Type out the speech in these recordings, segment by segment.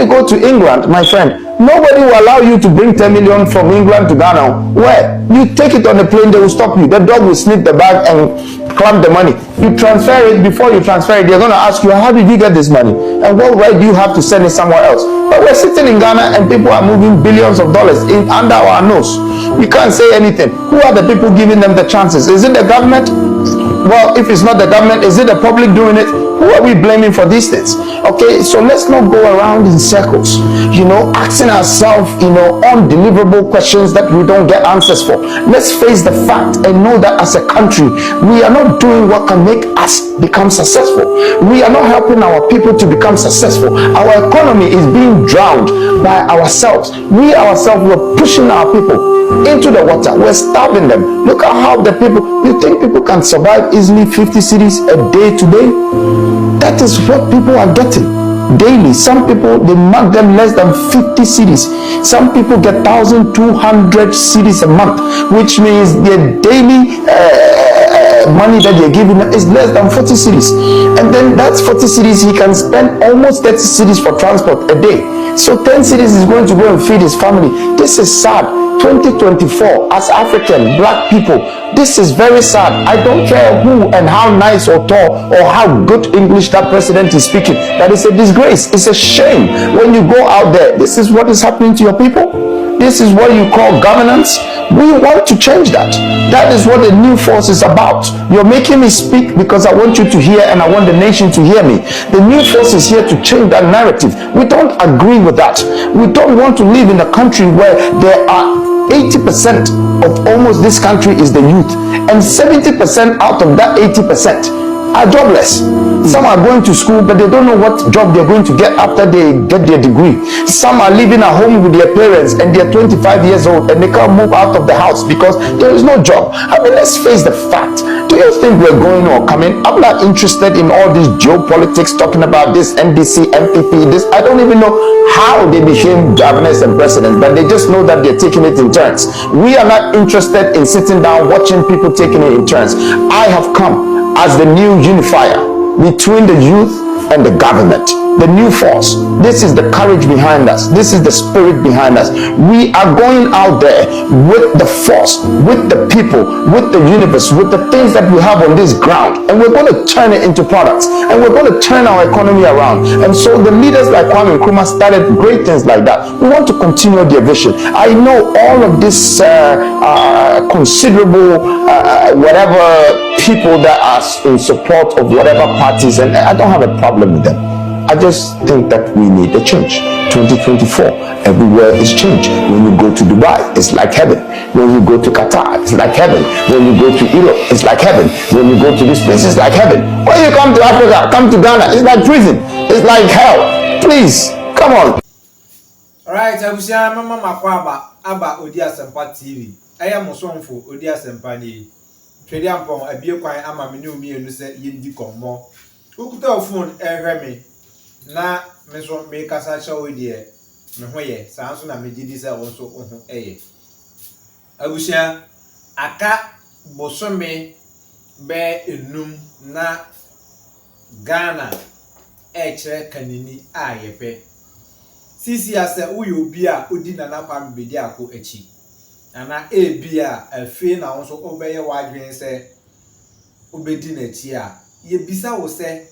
you go to England, my friend, nobody will allow you to bring 10 million from England to Ghana. Where? You take it on the plane, they will stop you. The dog will sniff the bag and clamp the money. You transfer it. Before you transfer it, they're going to ask you, how did you get this money? And what right do you have to send it somewhere else? But we're sitting in Ghana and people are moving billions of dollars under our nose. We can't say anything. Who are the people giving them the chances? Is it the government? Well, if it's not the government, is it the public doing it? Who are we blaming for these things? Okay, so let's not go around in circles, asking ourselves, undeliverable questions that we don't get answers for. Let's face the fact and know that as a country, we are not doing what can make us become successful. We are not helping our people to become successful. Our economy is being drowned by ourselves. We ourselves were pushing our people into the water. We're starving them. Look at how the people, you think people can survive easily 50 cities a day today? That is what people are getting daily. Some people, they mark them less than 50 cities. Some people get 1,200 cities a month, which means their daily money that they're giving is less than 40 cities. And then that's 40 cities, he can spend almost 30 cities for transport a day. So 10 cities is going to go and feed his family. This is sad. 2024, as African black people, this is very sad. I don't care who and how nice or tall or how good English that president is speaking. That is a disgrace. It's a shame when you go out there. This is what is happening to your people. This is what you call governance. We want to change that. That is what the new force is about. You're making me speak because I want you to hear and I want the nation to hear me. The new force is here to change that narrative. We don't agree with that. We don't want to live in a country where there are 80% of almost this country is the youth, and 70% out of that 80% are jobless. Some are going to school, but they don't know what job they're going to get after they get their degree. Some are living at home with their parents and they're 25 years old and they can't move out of the house because there is no job. I mean, let's face the fact. Do you think we're going or coming? I'm not interested in all this geopolitics talking about this NDC, NPP, this. I don't even know how they became governors and presidents, but they just know that they're taking it in turns. We are not interested in sitting down watching people taking it in turns. I have come as the new unifier between the youth and the government, the new force. This is the courage behind us. This is the spirit behind us. We are going out there with the force, with the people, with the universe, with the things that we have on this ground, and we're going to turn it into products, and we're going to turn our economy around. And so the leaders like Kwame Nkrumah started great things like that. We want to continue their vision. I know all of this considerable whatever people that are in support of whatever parties, and I don't have a problem with them. I just think that we need a change. 2024, everywhere is change. When you go to Dubai, it's like heaven. When you go to Qatar, it's like heaven. When you go to Europe, it's like heaven. When you go to this place, it's like heaven. When you come to Africa, come to Ghana, it's like prison. It's like hell. Please, come on. Alright, I wish I Mama Makwaba, Abba Odia Sempa TV. I am a song for Odia Sempani. Trediampon, a beer quine, I'm a new me and say, Yendi Combo. Who could tell phone, me? Na me so me kasa show dear me hoye sanso na me gidi se wonso ohu abusia aka bosome be enum na Ghana kire kanini ayepe sisi ase uyo obi a odi Nana Kwame Bediako achi ana bia afi na wonso obeye wadwen se obedi na chi a ye bisa wo se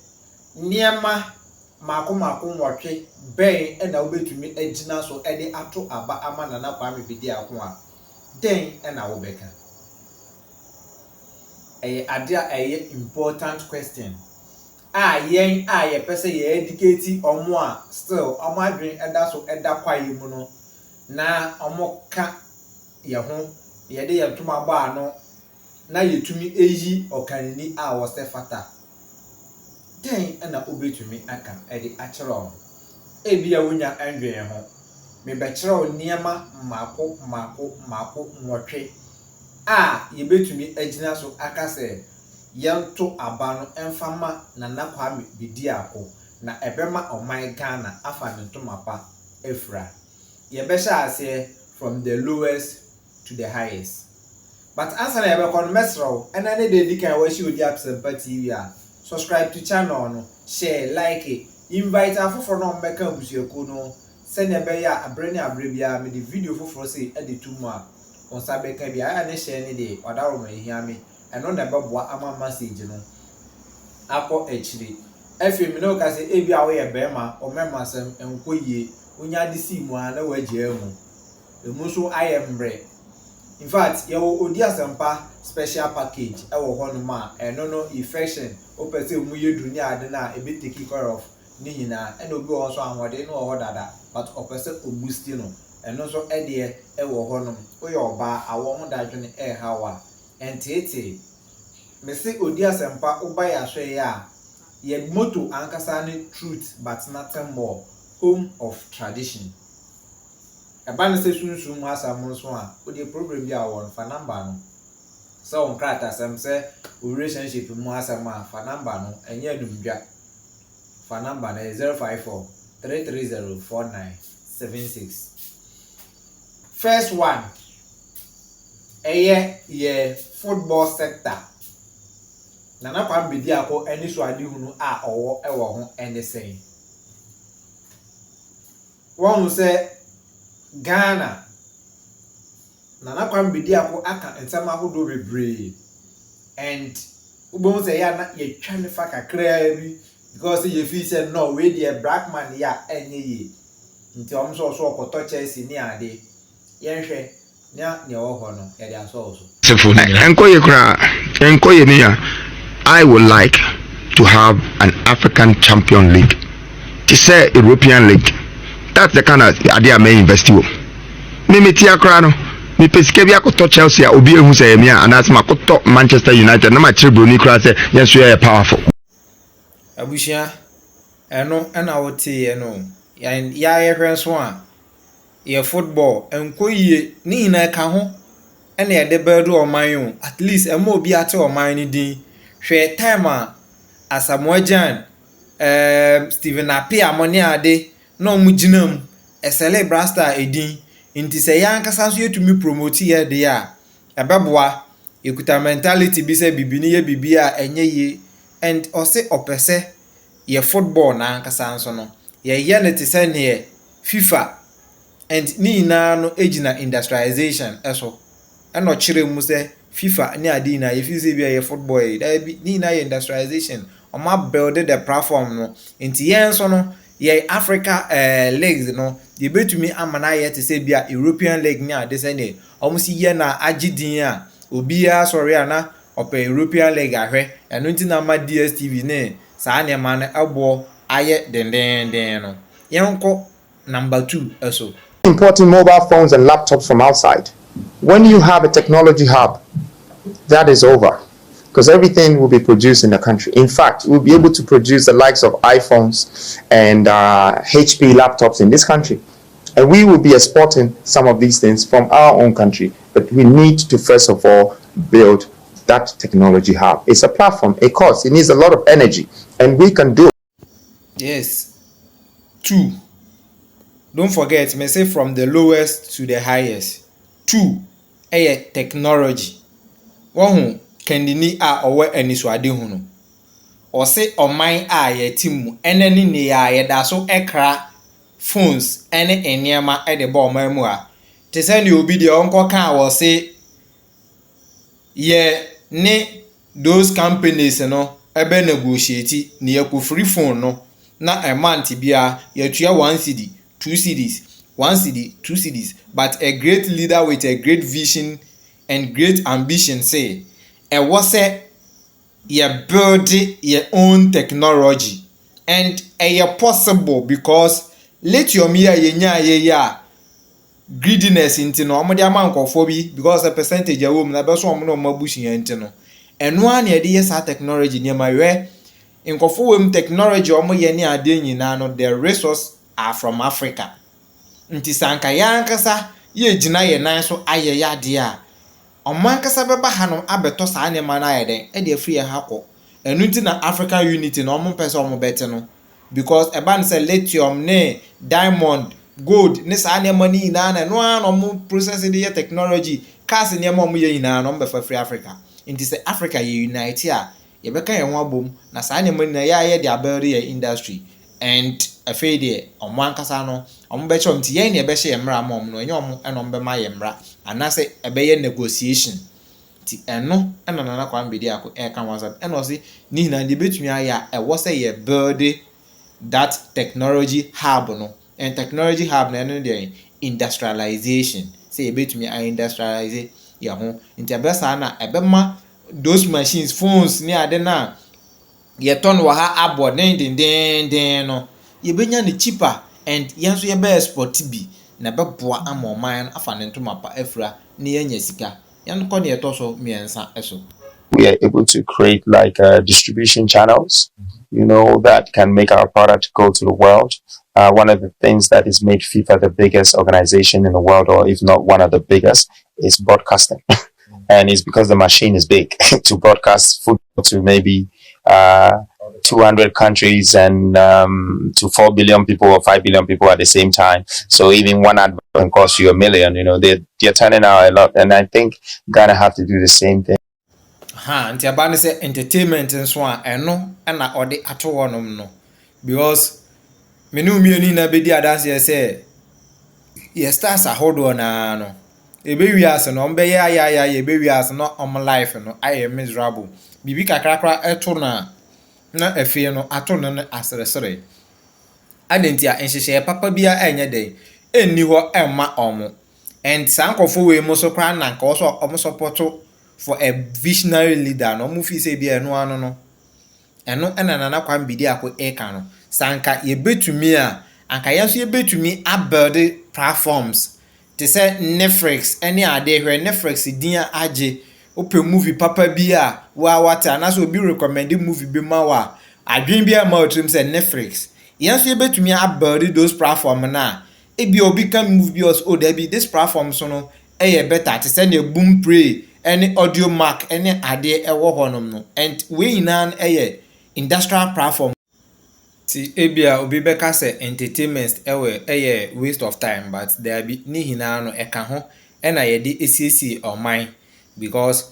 niema mako nwotwe ben na obetumi agina so ede ato aba ama Nana Kwame Bediako a den na wo beka ade important question yen ye pese ye educate omo a still omo adwen eda so eda kwaye mu no na omo ka ye ho ye de ye tuma ba ano na yetumi eyi okanini a wo se fata den na obetumi aka ede achiro ebia wonya andwen ho me be chiro niema mako nwotwe ye betumi agina so aka se yanto abano emfama Nana Kwame Bediako na ebema oman Ghana afa ntomapa efra ye be sha ase from the lowest to the highest. But answer na be kon mesro ena ne de dikan wa shi odi Asempa TV a subscribe to channel no, share, like it, invite afoforo no mbeka abusuaku no se ne be ya abre ne abre bia me the video foforo say e de tumu a onsa beka bia ya ne share ne de odaro ma ehia me eno na beboa ama message no akọ echiri efe mi no ka say e bia wo ye be ma o mema sem enkoyie onya de si mu a na wagia mu emu so ayembre. In fact, you odi asempa special package e wo ho no ma eno no infection o pese mu yedu ni ade na e be take care of ni nyina e no bi wo so anwode no ho dada but o pese o boost no eno so e de e wo ho no o ye oba awo ho dadwene e hawa entete me se odi asempa o ba ya hwe ya ye motto ankasa ni truth but nothing more, home of tradition. Eba ne se sunsun asam so a o de problem bi a won fa number no so on krata asem se relationship mu asam a fa number no enye numdwa fa number na 054 330 4976. First one ye football sector. Nana Kwame Bediako eni so ade hunu a owo e wo ho ene sen won say Ghana Nana Kwame Bediako aka ensama hodo bebre and ubon say ya na ye twa ne fa kakra bi because ye feel say no we the black man ya enye ye nti om so okoto Chelsea ni ade yenhwe nya ne wo ho no ye dia so enkoye ni ya. I would like to have an African Champion League. To say European League. That's the kind of idea I may invest in. Me tia krano. Me pesike bi akoto Chelsea obi ehu say me and that's my akoto Manchester United. Na ma chiribro ni kra say yes we are powerful. Abushia eno na wote eno ya ye hwe so a ye football enkoyie ni na ka ho ena ye de bedu oman at least emo obi ate oman ni din hwe time a Asamoah Steven Apia money ade no mu ginam esele brasta edin nti se yankasa so yetumi promote ye de a ebeboa ekuta mentality bi se bibini ye bibia enye ye and ose opese ye football na ankasa nso no ye ne te se ne FIFA and ni na no ejina industrialization eso eno kire mu se FIFA ni adi na ye fi se bia ye football ni na ye industrialization oma build the platform no nti yen so no ye Africa leagues no ye betumi amana ye te se bia European league ni ade se ne omusi ye na agidin a obi a sorry ana ope European league ahwe eno nti na ma DSTV ne sa ne ma na ebo aye den no yenko number 2 also Importing mobile phones and laptops from outside. When you have a technology hub, that is over. Because everything will be produced in the country. In fact, we'll be able to produce the likes of iPhones and HP laptops in this country. And we will be exporting some of these things from our own country. But we need to, first of all, build that technology hub. It's a platform, a cost. It needs a lot of energy. And we can do it. Yes. 2. Don't forget, me say from the lowest to the highest. 2. Technology. 1. Kendini a owe eniswade hu no ose oman a ye timu enani ne ya ye da so ekra phones ene eniema e de ba oman mu a te se ne obi de onko kan wo se ye ne those companies no ebe negotiate ne ye ko free phone no na a month bia ye tua 1 cedi 2 cedis 1 cedi 2 cedis but a great leader with a great vision and great ambition say and was you build your own technology and possible because let your mere ye greediness into no amount of phobia because the percentage of women na so no mabushi into no and one ye yes technology near my way in kofo technology omo ye ni ade nyina no the resource are from Africa nti sanka yankasa ye gina ye nan so aye ya de a oman kasa beba ha no abeto saa ne ma na ayeden e de free ha ko enu nti na African unity no omo pese omo bete no because e ban say lithium ne diamond gold ne saa ne ma ni na na no an omo process the technology cars ne ma omo ye ina no be for free Africa nti say Africa ye unite a ye beka ye ho abom na saa ne ma ni na ya ye de build ye industry and afei de ɔmo ankasa no ɔmo bɛkyɛ ɔmo ti yɛn na ɛbɛhyɛ yɛn mmara ma ɔmo no ɛnyɛ ɔmo ɛna ɔmo bɛma yɛn mmara anaasɛ ɛbɛyɛ negotiation ti ɛno ɛna Nana Kwame Bediako ɛka WhatsApp ɛna ɔsi ne nyinaa deɛ ebetumi ayɛ a ɛwɔ sɛ yɛ build that technology hub no and technology hub na ɛno deɛ industrialization sɛ yɛbɛtumi a industrialize yɛn ho nti ɛbɛsaa na ɛbɛma those machines phones ne ade na yɛtɔ no wɔ ha abɔ dendenden no yɛbɛnya no cheaper and yɛn nso yɛbɛ export bi na ɛbɛboa ama ɔman no afa ne ntoma pa afira ne yɛnya sika yɛn kɔ ne yɛtɔ so mmiɛnsa ɛso. We are able to create like distribution channels, that can make our product go to the world. One of the things that has made FIFA the biggest organization in the world, or if not one of the biggest, is broadcasting. And it's because the machine is big to broadcast football to maybe 200 countries and to 4 billion people or 5 billion people at the same time. So even one advert can cost you $1 million. They're turning out a lot. And I think Ghana have to do the same thing. Nti aba ne sɛ entertainment nso a ɛno ɛna ɔde ato wɔnom no because menu mmienu na bedi adanse sɛ yɛ stars ahodoɔ na no ebewi ase no ɔmbɛyɛ ayaya ebewi ase no life no ayɛ miserable bibi kakrakra ɛto na afie no ato no aseresere adenti a nhyehyɛ papa bia ɛnyɛ den enni hɔ ɛmma ɔmo and sankofo we mo so kra na nka ɔso ɔmo support for a visionary leader no mo fi say bia ɛno ano no ɛno ɛna Nana Kwame Bediako ɛka no sanka yebetumi a anka yɛso yebetumi abuild platforms te sɛ Netflix ɛne ade hwɛ Netflix din agye open movie papa bi a wa wata na so obi recommend movie bi ma wa adwen bi ma otrim sɛ Netflix yɛso yebetumi abuild those platform na ebi obi kan movie bi os there be this platform so no ɛyɛ better te sɛ ne boom play any audio mark any ade ɛwɔ hɔnom no and we nyinaa ɛyɛ industrial platform ti ebia obi bɛka sɛ entertainment ɛyɛ waste of time but there be ne nyinaa no ɛka ho ɛna yɛde esiesie ɔman because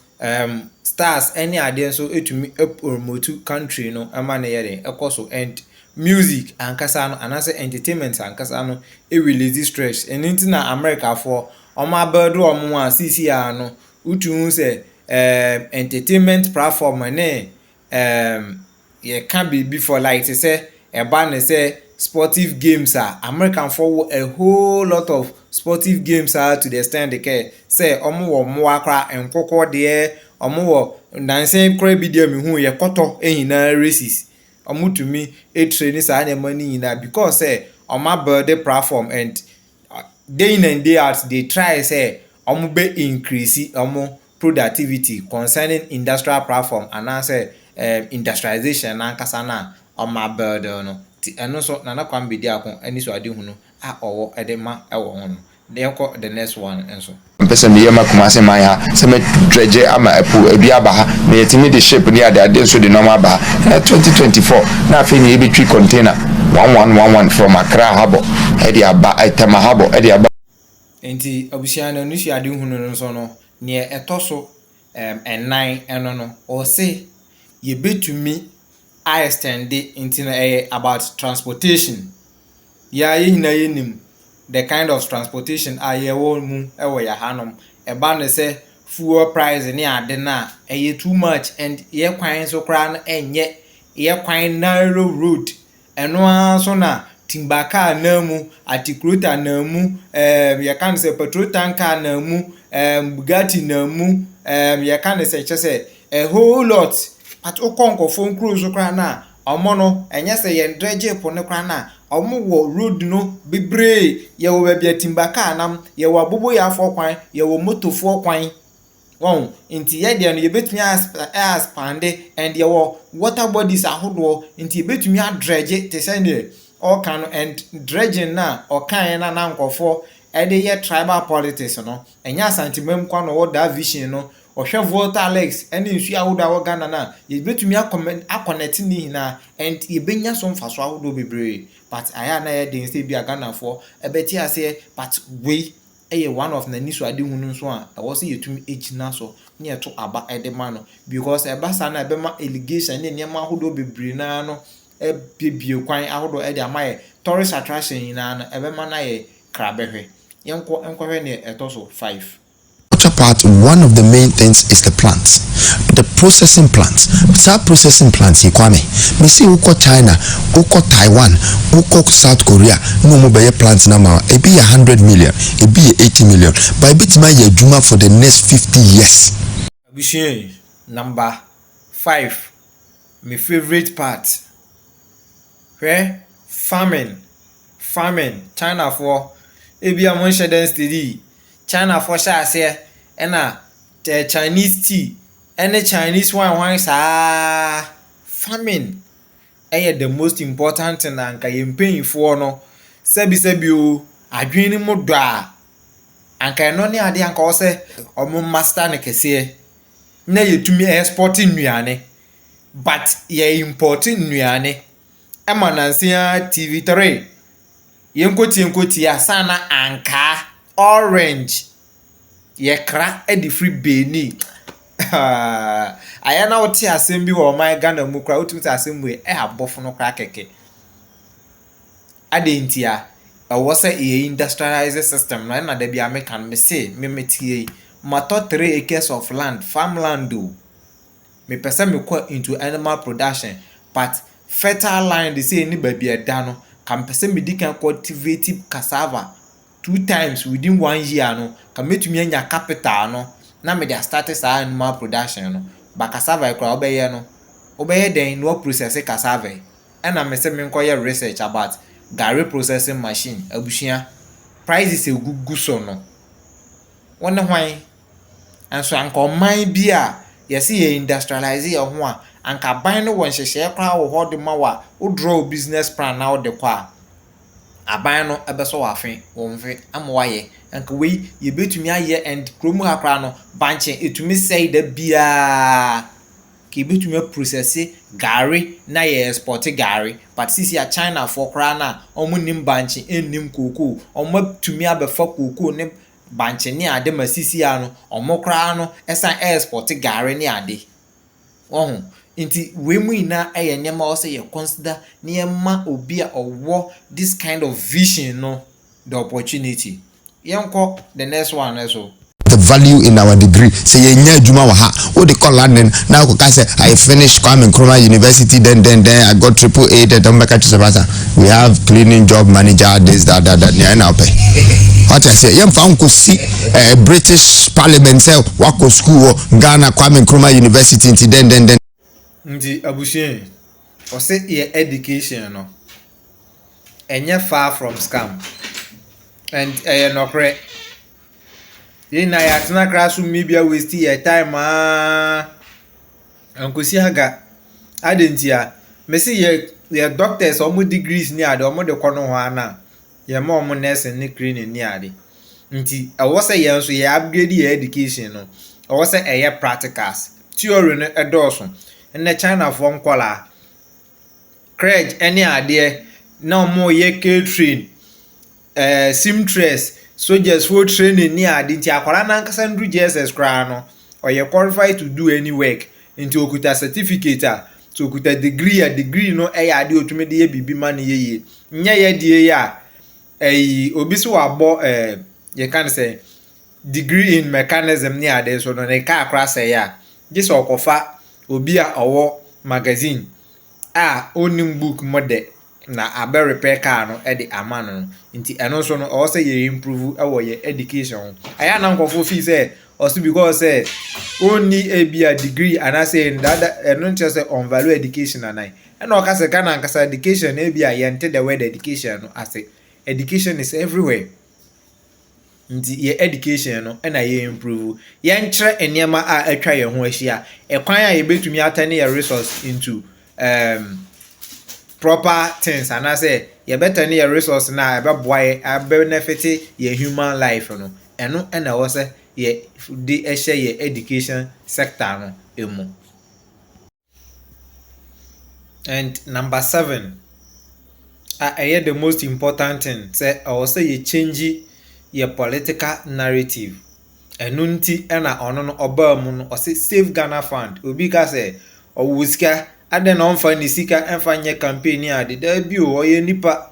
stars any ade nso etumi promote country no ama ne yɛde ɛkɔ so and music ankasa no anase entertainment ankasa no release stress ɛno nti na America for ɔmo abɛdo ɔmo a sisi a no utu say entertainment platform ne ye can be before like to say eba ne say sportive games American for a whole lot of sportive games to the extent they care say omo wo mo akra enkoko de omo wo dancing kra bi de me hu ye koto ehina races omo to me train sa na money na because say omo build the platform and day in and day out they try say omo be increase omo productivity concerning industrial platform and answer industrialization na nkasa na omo build no ti eno so Nana Kwame Bediako ani so ade hu no a owo edema ewo ho no then ko the next one enso person me yema kuma se man ha se me dredge ama epu ebi aba ha me yetimi the ship ni ade so the normal ba 2024 na afi ni ebetwi container 1111 from Accra harbor e dey aba Tema harbor e dey aba enti obusia no nusu ade hu no so no ne etoso enan eno no o se ye betumi I extend into about transportation ya yina yenim the kind of transportation aye wo mu ewo ya hanom eba ne say fuel price ni ade na too much and ye kwan so kra no enye ye kwan narrow road eno so na timbaka na mu atikrota na mu ye kan say petrol tanker na mu Bugatti na mu ye kan say chese a whole lot at okonko phone cruise kra na omo no enye se ye dredge po ne kra na omo wo road no bebre ye wo bia timbaka nam ye wo abobo ya afọ kwan ye wo motofo kwan won nti ye de no ye betumi expand and ye wo water bodies ahodo nti ye betumi dredge te say ne all can and dredging na o kan na nkofo e de ye tribal politics no enye asantimam kwa no wo da vision no ohwe voter Alex ene nsu ahodo wo Ghana na ye betumi connect ni na and ye benya so mfaso ahodo bebre but aya na ye dey say bia Ghana for ebeti ase but we one of na nisu ade hunu so a e wo say yetumi ejina so ne eto aba ede ma no because eba sa na ebe ma allegation ne niam ahodo bebre na no bibie kwan ahodo e de amaye tourist attraction nyina no ebe ma na ye krabehwe enkohwe ne etoso 5. Part, one of the main things is the plants, the processing plants. Start processing plants in Kwame. Me see uko China, uko Taiwan, uko South Korea. No more buy plants now. It be 100 million, it be 80 million. But it be my juma for the next 50 years. Abushin number 5. My favorite part. Where farming. China for ebi amon sheden steady. China for sha say na Chinese tea and Chinese wine sa farming the most important thing na nka yempin for no sebi o adwene mu do a anka no ne ade anka o se omo master ne kese na yetumi export nnuane but ye import nnuane ema nansia TV3 yenkoti asana anka orange yekra edi free beni aya na oti asem bi wo my Ghana mu kra otumti asem we abofo no kra keke adentia wo se industrialized system na da bia me kan me say me metie mato 3 acres of land farmland do me pese me go into animal production but fertile land they say ni ba bia da no kan pese me dikan cultivate cassava 2 times within 1 year no kan metumi anya capital no na me dey start sa animal production no ba cassava kra obeye den no process cassava na me say me nkoye research about garri processing machine abushia prices egugu so no wona hwan anso anka oman bi a yesi ye industrialize ye ho a anka ban no won hyehye kra wo ho de ma wa wo draw business plan na wo de kwa aban no ebeso wafen wonfe amwaye anka we ye betumi aye and kromu akra no banche etumi sei da bia ke betumi process garri na ye export garri but sisi a China for kra na omunim banche ennim koko omutumi abefa koko ne banche ni ade masisi ano omokra no esan export garri ni ade ohun inti we mu ina nyema o say you consider nyema obi a owo this kind of vision no the opportunity yenko the next one also The value in our degree. Say ye nya juma wa ha. O de call London. Now I say I finished Kwame Nkrumah University. Then I got AAA. Then we have cleaning job manager. This that. Now pay. What I say? Yam found ko see British Parliament say wako school Ghana Kwame Nkrumah University. Then. Ndi abushin. O say your education no. Enye far from scam. And no correct. Na ya tena classroom maybe waste your time ankosi aga adentia me say ye doctors omo degrees ni ade omo de kono ho ana ye ma omo nursing ni cleaning ni ade nti awo say ye nso ye upgrade your education no awo say eye practicals theory no edoso na China for nkola crèche any ade na omo ye catering simtres soldiers for training ni adinti akwara na nkasa ndru JSS kra no or you qualified to do any work into okuta certificate to okuta degree no ade otumi de ye bibi ma ne ye nya ye die ya obi so abo you can say degree in mechanism ni ade so no ne ka akra say ya this okofa obi a owo magazine onim book mode na abe repair car no e de amano nti eno so no o say ye improve e your education aya na nkofo fi say also because say only a be a degree and I say that eno just say on value education and o ka say kana nkasa education e be a yente the word education no I say education is everywhere nti ye education no e na ye improve ye nkyere enema a atwa ye ho ahia e kwan a ye betumi atane your resource into proper things and I say you better need a resource now about boy benefit your human life no and I was say ye the share your education sector no emu. And number 7 I hear the most important thing say I was say you change your political narrative enunti na ono no oba mu no o say save Ghana fund obi ka say o wusika aden on fa ni sika enfa nye campaign a de da bi o ye nipa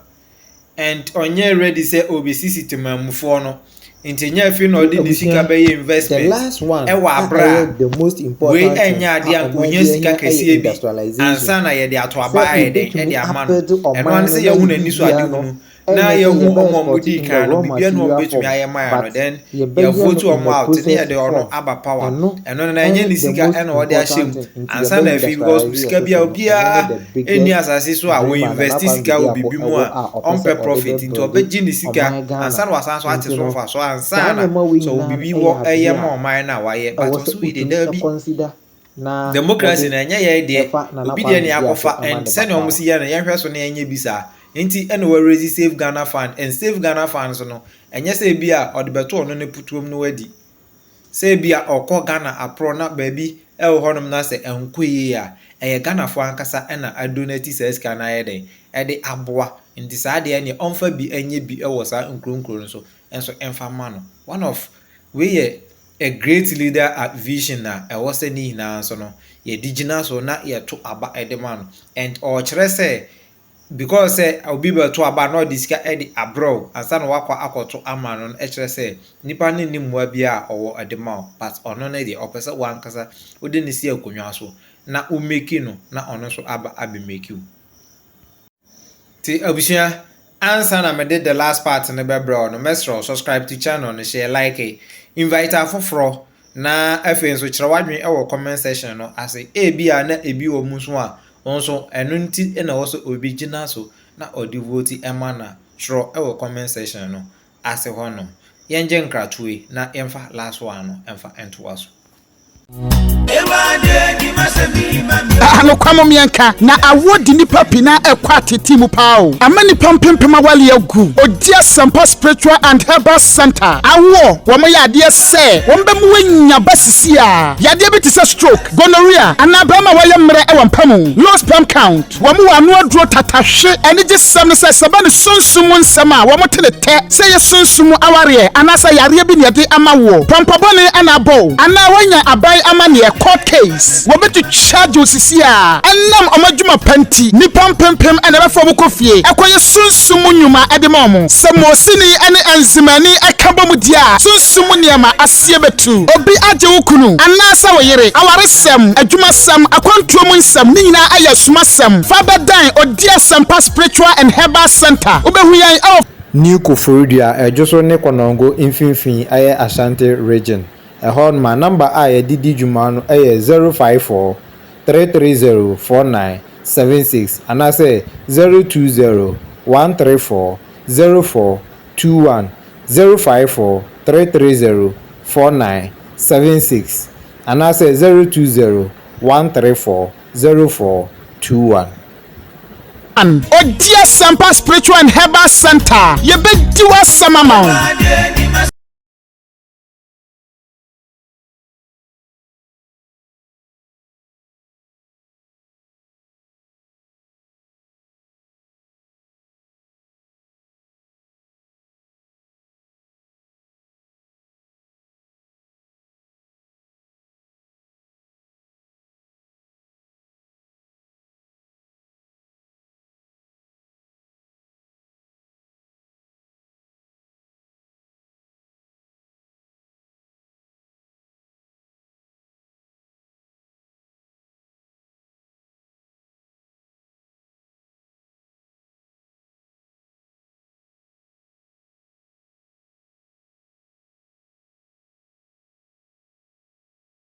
and onye ready say obesisi temamufo no nti nya afi no de ni sika be investment the last one the most important we enya ade an konya sika kese bi ansa na ye de ato aba ye de ama no eno an say ye hu na ni so ade hu na ye hu omo di kan no bibia no betumi aye ma no then ye vote omo out ne ye de ono aba power eno na enye ni sika eno o de ahyem ansa na afi because sika bia obia eni asase so a we invest sika obibi mu a on pe profit into obeji ni sika ansa na wasan so ate so fa so ansa na so obibi wo eye ma oman na waye but so we dey there bi democracy na enye ye de obi de ne akofa and send omo si ye na ye hwe so na enye bisa nti ene we raise save Ghana fund and save Ghana funds no enye say bia odebeto ono ne putuom no wadi say bia okọ Ghana apro na baabi e wo honom na say enkoyi a eye Ghana fo ankasa ena adonate seska na ye den e de aboa nti saa de ene onfa bi enye bi e wo saa nkronkro so enso enfa ma no one of we a great leader at vision na e wo se ni na so no ye digina so na ye to aba e de man and o kire say because obi be to aba no disika e di abroad asa no wakwa akoto ama no e kire say nipa ne ni mua bia owo edema but ono na di opese wankasa odi ne si akonwa so na o make no na ono so aba abe make you ti abusia ansa na me did the last part ne be bro no mesro subscribe to channel no share like invite afoforo na afen so kire wadwen e wo comment section no ase bia na ebi wo mu so a onso enu nti na wo so obi gina so na odi vote ema na tro e wo comment section no ase hono yenje nkratwe na emfa last one no emfa entoa so ano kwamo mianka na awodi nipa pina ekwa tete mu pao amani pampempema wale agu odia sampa spiritual and herbal center awo wo mo yade se wo mbe mu wanya basisi a yade bi tise stroke gonorrhea anabama waye mre e wampamu low sperm count wo mo wanu aduro tatahwe ene je sam se seba ne sunsumu nsama wo mo telete se ye sunsumu aware anasa yare bi ne yade amawo pampabone anabo ana wanya abai amane court case wo betu charge osisi a enam omadwuma panti ni pampempem ene be fo bokofie ekoye sunsumu nyuma edemom samosini ene enzimani akabom dia sunsumu niama asie betu obi aje wukunu anasa wo yire awaresem adwuma sam akwantuom nsam ni nyina aya sumasem fabadan odia sampa spiritual and herbal center obehuyan New Koforidia ejoso ne konongo infinfin aye Ashanti region ehon ma number a didi juma no 054 330 4976 anase 020 134 0421 054 330 4976 anase 020 134 0421 Odia Sampa Spiritual and Herbal Center. Ye be diwa samamao.